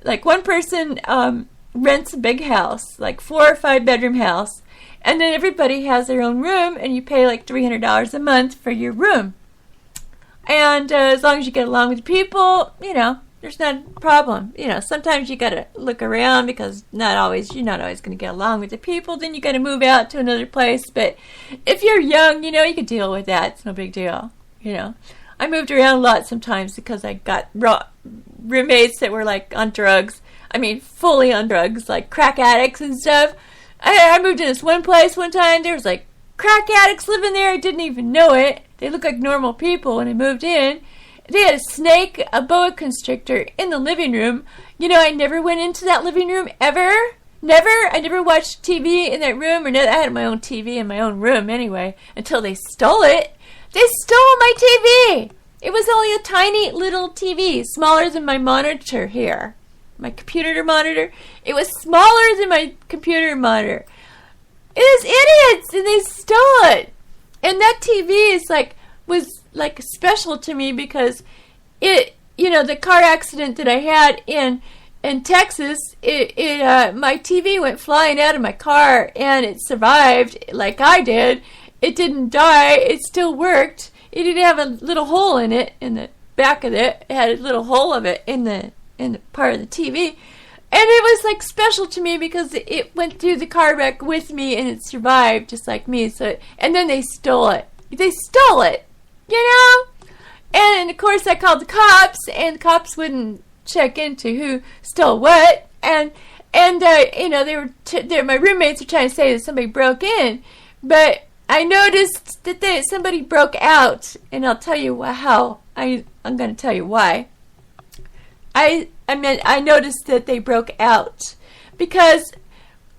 like one person rents a big house, like 4 or 5 bedroom house, and then everybody has their own room, and you pay like $300 a month for your room. And as long as you get along with people, you know, there's not a problem. You know, sometimes you got to look around because you're not always going to get along with the people. Then you got to move out to another place. But if you're young, you know, you can deal with that. It's no big deal, you know. I moved around a lot sometimes because I got roommates that were like on drugs. I mean, fully on drugs, like crack addicts and stuff. I moved in this one place one time. There was like crack addicts living there. I didn't even know it. They looked like normal people when I moved in. They had a snake, a boa constrictor in the living room. You know, I never went into that living room ever. Never. I never watched TV in that room. I had my own TV in my own room anyway until they stole it. They stole my TV. It was only a tiny little TV, smaller than my monitor here. My computer monitor. It was smaller than my computer monitor. It was idiots, and they stole it. And that TV was special to me because it, you know, the car accident that I had in Texas, my TV went flying out of my car and it survived like I did. It didn't die. It still worked. It didn't have a little hole in it in the back of it. It had a little hole of it in the part of the TV. And it was like special to me because it went through the car wreck with me and it survived just like me. And then they stole it. They stole it, you know? And of course I called the cops, and the cops wouldn't check into who stole what. And you know, my roommates were trying to say that somebody broke in, but I noticed that somebody broke out, and I'll tell you how. I'm going to tell you why. I noticed that they broke out because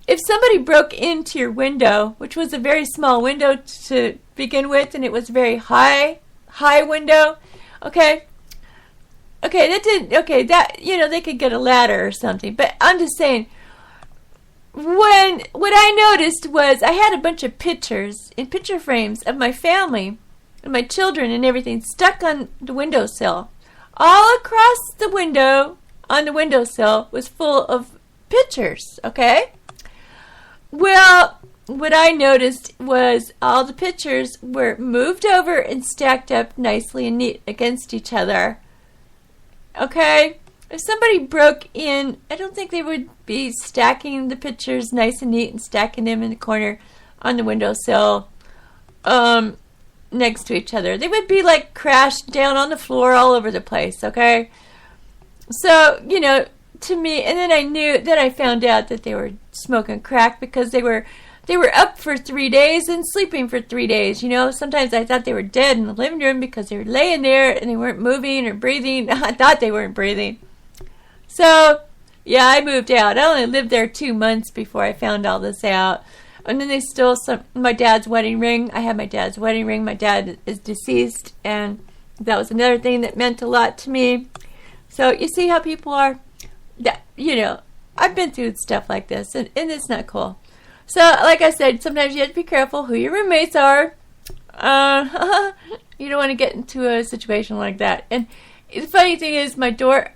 if somebody broke into your window, which was a very small window to begin with, and it was a very high window, that you know, they could get a ladder or something. But I'm just saying, what I noticed was I had a bunch of pictures in picture frames of my family and my children and everything stuck on the windowsill. All across the window on the windowsill was full of pictures, okay? Well, what I noticed was all the pictures were moved over and stacked up nicely and neat against each other. Okay? If somebody broke in, I don't think they would be stacking the pictures nice and neat and stacking them in the corner on the windowsill next to each other. They would be like crashed down on the floor all over the place, okay? So, you know, to me, and then I found out that they were smoking crack because they were up for 3 days and sleeping for 3 days. You know, sometimes I thought they were dead in the living room because they were laying there and they weren't moving or breathing. I thought they weren't breathing. So, yeah, I moved out. I only lived there 2 months before I found all this out. And then they stole my dad's wedding ring. I had my dad's wedding ring. My dad is deceased, and that was another thing that meant a lot to me. So you see how people are. You know, I've been through stuff like this, and it's not cool. So, like I said, sometimes you have to be careful who your roommates are. You don't want to get into a situation like that. And the funny thing is, my door,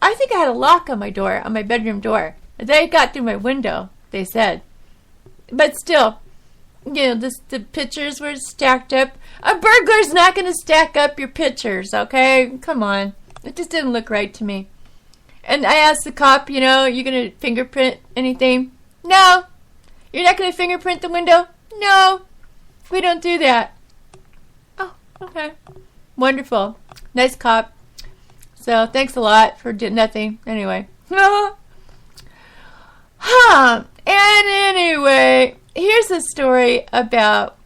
I think I had a lock on my door, on my bedroom door. They got through my window, they said. But still, you know, the pictures were stacked up. A burglar's not going to stack up your pictures, okay? Come on. It just didn't look right to me. And I asked the cop, you know, you going to fingerprint anything? No. You're not going to fingerprint the window? No. We don't do that. Oh, okay. Wonderful. Nice cop. So, thanks a lot for nothing. Anyway. And anyway, here's a story about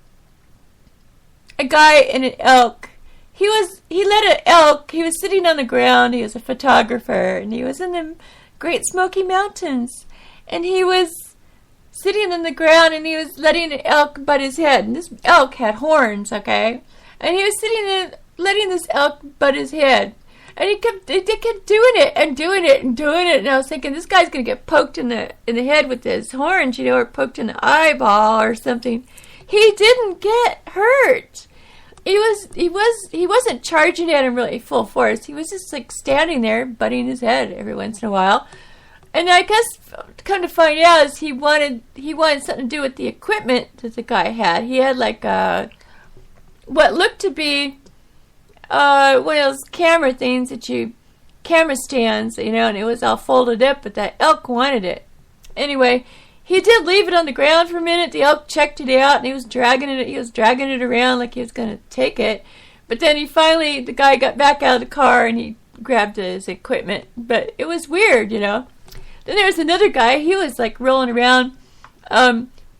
a guy and an elk. He led an elk. He was sitting on the ground. He was a photographer, and he was in the Great Smoky Mountains. And he was sitting on the ground, and he was letting an elk butt his head. And this elk had horns, okay? And he was sitting there letting this elk butt his head. And they kept doing it and doing it and doing it. And I was thinking, this guy's going to get poked in the head with his horns, you know, or poked in the eyeball or something. He didn't get hurt. he wasn't charging at him really full force. He was just like standing there, butting his head every once in a while. And I guess, come to find out, is he wanted something to do with the equipment that the guy had. He had like what looked to be one of those camera things camera stands, and it was all folded up, but that elk wanted it. Anyway, he did leave it on the ground for a minute. The elk checked it out, and he was dragging it around like he was going to take it. But then the guy got back out of the car, and he grabbed his equipment. But it was weird, Then there was another guy. He was like rolling around,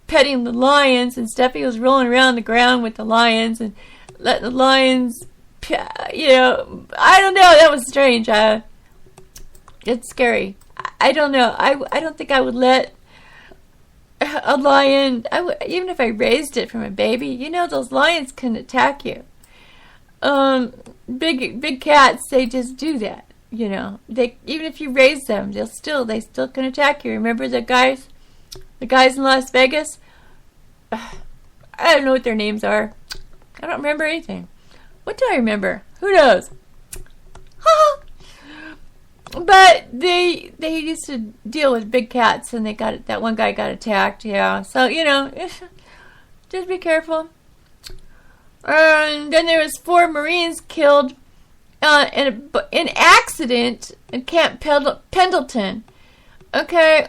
petting the lions and stuff. He was rolling around the ground with the lions and letting the lions, I don't know. That was strange. It's scary. I don't know. I don't think I would let a lion, even if I raised it from a baby, those lions can attack you. Big cats, they just do that. They, even if you raise them, they still can attack you. Remember the guys in Las Vegas? I don't know what their names are. I don't remember anything. What do I remember? Who knows? But they used to deal with big cats, and that one guy got attacked. Yeah, so just be careful. And then there was 4 Marines killed in an accident in Camp Pendleton. Okay,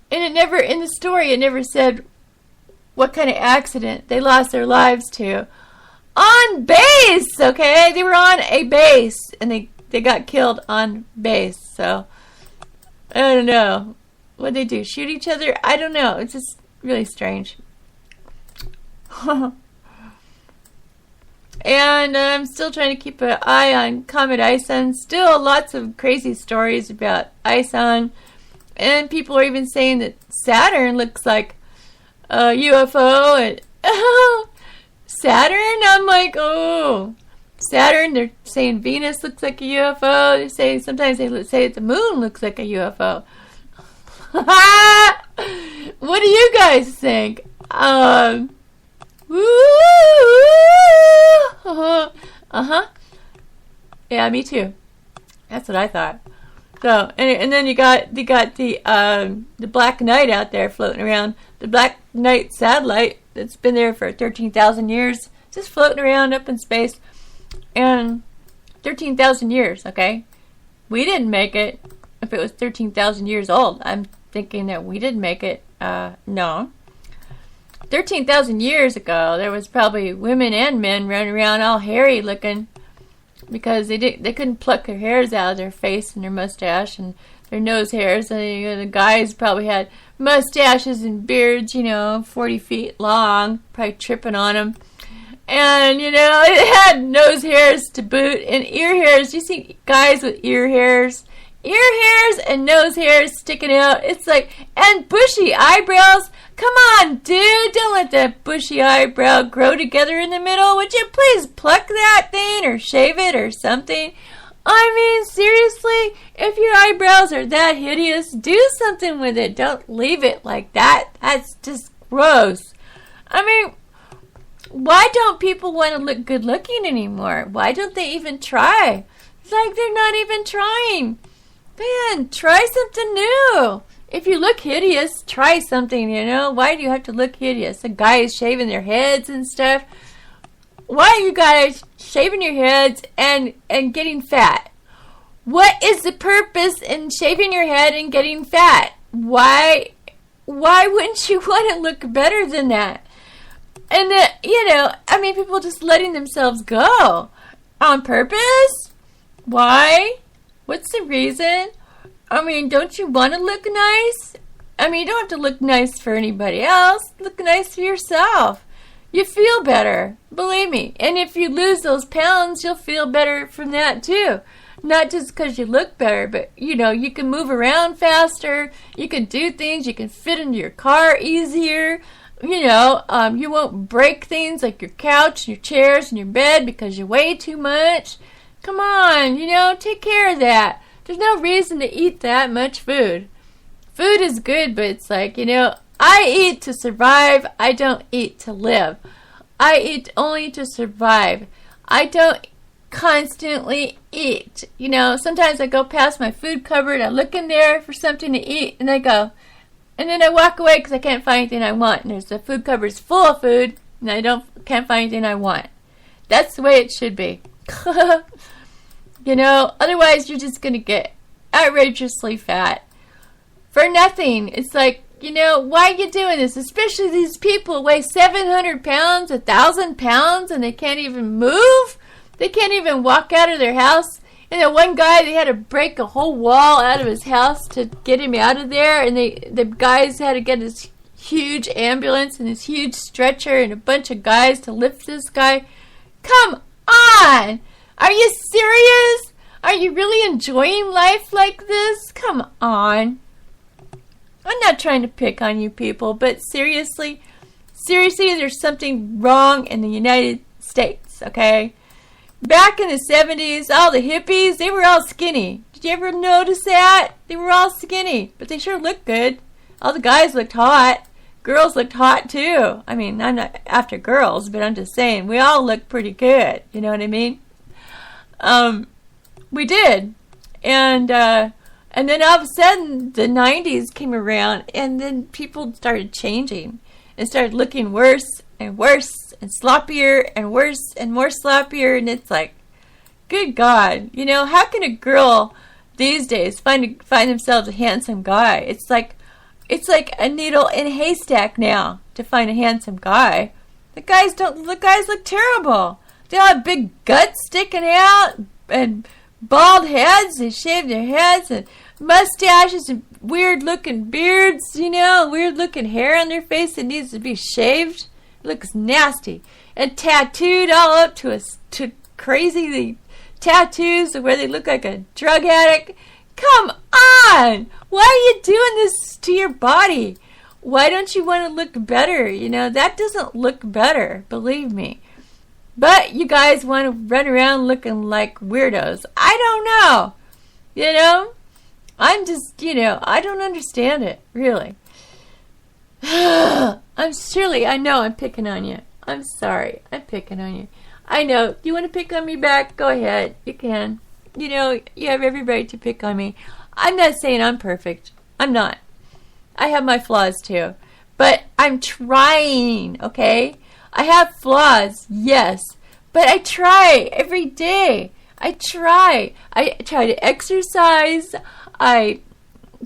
and in the story it never said what kind of accident they lost their lives to. On base, okay, they were on a base, and they got killed on base. So I don't know what they do. Shoot each other? I don't know. It's just really strange. And I'm still trying to keep an eye on Comet Ison. Still lots of crazy stories about Ison. And people are even saying that Saturn looks like a UFO. And Saturn? I'm like, oh. Saturn, they're saying Venus looks like a UFO. Sometimes they say that the moon looks like a UFO. What do you guys think? Yeah, me too. That's what I thought. So, and then you got the Black Knight out there floating around. The Black Knight satellite that's been there for 13,000 years, just floating around up in space. And 13,000 years, okay? We didn't make it. If it was 13,000 years old, I'm thinking that we didn't make it. No. 13,000 years ago, there was probably women and men running around all hairy looking because they couldn't pluck their hairs out of their face and their mustache and their nose hairs. And the guys probably had mustaches and beards, 40 feet long, probably tripping on them. And, it had nose hairs to boot and ear hairs. You see guys with ear hairs and nose hairs sticking out. It's like, and bushy eyebrows. Come on, dude. Don't let that bushy eyebrow grow together in the middle. Would you please pluck that thing or shave it or something? I mean, seriously, if your eyebrows are that hideous, do something with it. Don't leave it like that. That's just gross. I mean, why don't people want to look good looking anymore? Why don't they even try? It's like they're not even trying. Man, try something new. If you look hideous, try something, Why do you have to look hideous? The guys shaving their heads and stuff. Why are you guys shaving your heads and getting fat? What is the purpose in shaving your head and getting fat? Why wouldn't you want to look better than that? And, people just letting themselves go on purpose? Why? What's the reason? I mean, don't you want to look nice? I mean, you don't have to look nice for anybody else. Look nice for yourself. You feel better, believe me. And if you lose those pounds, you'll feel better from that too. Not just because you look better, but, you can move around faster. You can do things. You can fit into your car easier. You won't break things like your couch, your chairs, and your bed because you weigh too much. Come on, take care of that. There's no reason to eat that much food. Food is good, but it's like, I eat to survive. I don't eat to live. I eat only to survive. I don't constantly eat. You know, sometimes I go past my food cupboard, I look in there for something to eat, and I go, and then I walk away because I can't find anything I want. And there's the food cupboard's full of food, and I can't find anything I want. That's the way it should be. You know, otherwise you're just going to get outrageously fat for nothing. It's like, you know, why are you doing this? Especially these people who weigh 700 pounds, 1,000 pounds, and they can't even move. They can't even walk out of their house. And then one guy, they had to break a whole wall out of his house to get him out of there. And the guys had to get this huge ambulance and this huge stretcher and a bunch of guys to lift this guy. Come on! Are you serious? Are you really enjoying life like this? Come on. I'm not trying to pick on you people, but seriously, there's something wrong in the United States, okay? Back in the 70s, all the hippies, they were all skinny. Did you ever notice that? They were all skinny, but they sure looked good. All the guys looked hot. Girls looked hot too. I mean, I'm not after girls, but I'm just saying, we all looked pretty good. You know what I mean? We did. And then all of a sudden, the 90s came around, and then people started changing and started looking worse and worse and sloppier and worse and more sloppier. And it's like, good God, you know, how can a girl these days find themselves a handsome guy? It's like a needle in a haystack now to find a handsome guy. The guys look terrible. They all have big guts sticking out and bald heads. They shave their heads and mustaches and weird looking beards, you know, weird looking hair on their face that needs to be shaved. It looks nasty. And tattooed all up to crazy the tattoos where they look like a drug addict. Come on! Why are you doing this to your body? Why don't you want to look better? You know, that doesn't look better, believe me. But you guys want to run around looking like weirdos. I don't know. You know? I'm just, you know, I don't understand it, really. I know I'm picking on you. I'm sorry. I'm picking on you. I know. You want to pick on me back? Go ahead. You can. You know, you have every right to pick on me. I'm not saying I'm perfect. I'm not. I have my flaws too. But I'm trying, okay? I have flaws, yes. But I try every day. I try to exercise. I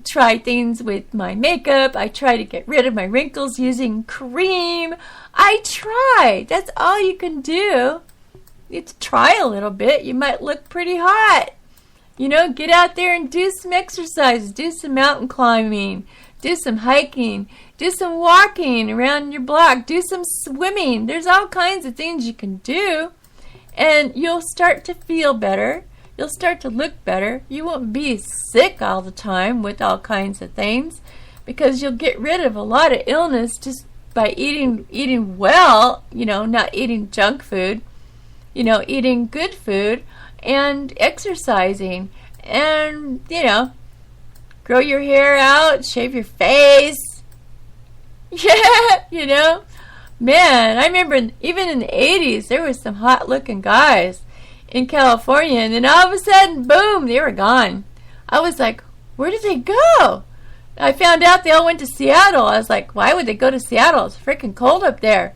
try things with my makeup. I try to get rid of my wrinkles using cream. I try. That's all you can do. You have to try a little bit. You might look pretty hot. You know, get out there and do some exercise. Do some mountain climbing. Do some hiking. Do some walking around your block. Do some swimming. There's all kinds of things you can do. And you'll start to feel better. You'll start to look better. You won't be sick all the time with all kinds of things, because you'll get rid of a lot of illness just by eating well, you know, not eating junk food, you know, eating good food and exercising and, you know, grow your hair out, shave your face. Yeah, you know. Man, I remember even in the 80s, there was some hot-looking guys in California, and then all of a sudden, boom, they were gone. I was like, where did they go? I found out they all went to Seattle. I was like, why would they go to Seattle? It's freaking cold up there.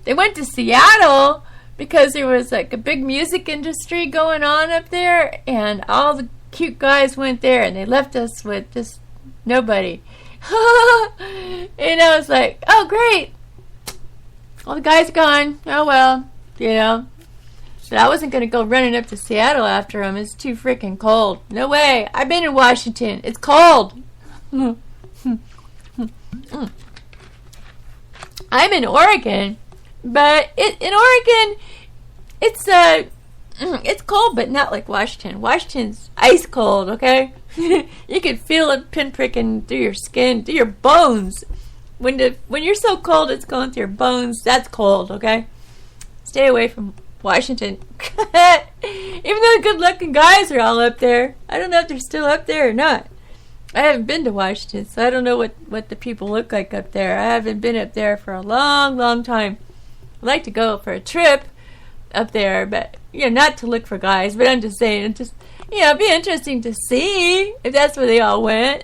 They went to Seattle because there was like a big music industry going on up there, and all the cute guys went there, and they left us with just nobody. And I was like, oh, great. All the guys are gone. Oh, well, you know. But I wasn't going to go running up to Seattle after them. It's too freaking cold. No way. I've been in Washington. It's cold. I'm in Oregon. But in Oregon, it's cold, but not like Washington. Washington's ice cold, okay? You can feel it pinpricking through your skin, through your bones. When you're so cold it's going through your bones, that's cold, okay? Stay away from Washington. Even though the good-looking guys are all up there. I don't know if they're still up there or not. I haven't been to Washington, so I don't know what the people look like up there. I haven't been up there for a long, long time. I'd like to go for a trip up there, but not to look for guys. But I'm just saying, it'd be interesting to see if that's where they all went.